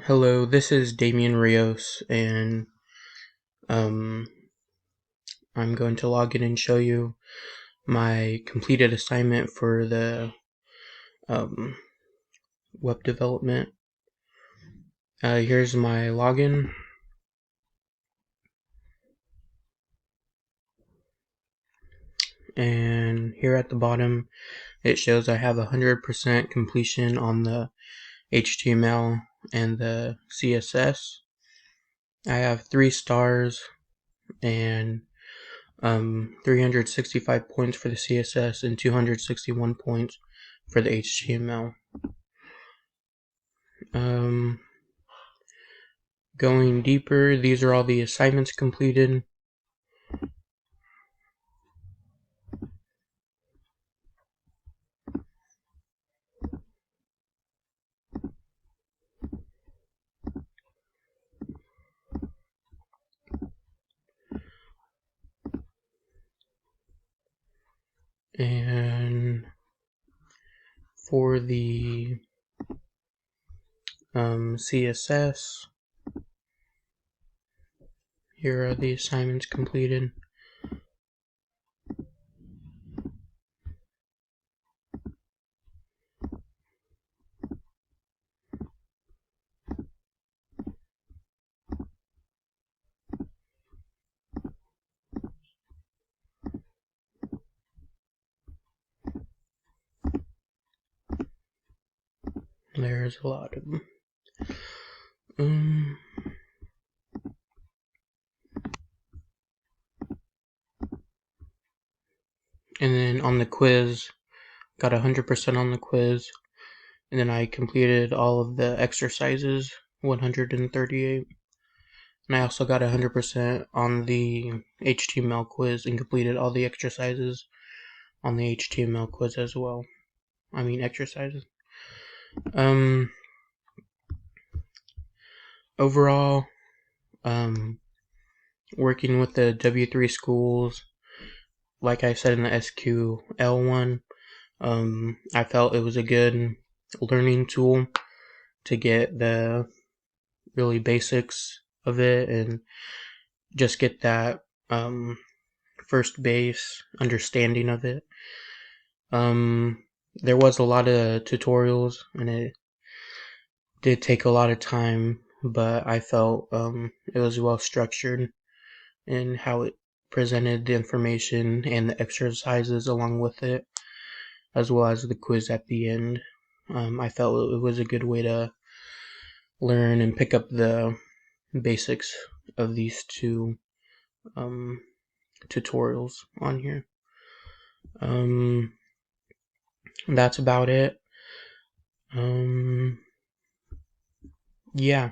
Hello, this is Damian Rios, and um, I'm going to log in and show you my completed assignment for the um, web development. Here's my login, and here at the bottom it shows I have 100% completion on the HTML and the CSS. I have 3 stars and 365 points for the CSS and 261 points for the HTML. Going deeper, these are all the assignments completed. And for the CSS, here are the assignments completed. There's a lot of them. And then on the quiz, got 100% on the quiz. And then I completed all of the exercises, 138. And I also got 100% on the HTML quiz and completed all the exercises on the HTML quiz as well. Exercises. Overall, working with the W3 schools, like I said in the SQL one, I felt it was a good learning tool to get the really basics of it and just get that first base understanding of it. There was a lot of tutorials and it did take a lot of time, but I felt it was well structured in how it presented the information and the exercises along with it, as well as the quiz at the end. I felt it was a good way to learn and pick up the basics of these two tutorials on here. That's about it. Yeah.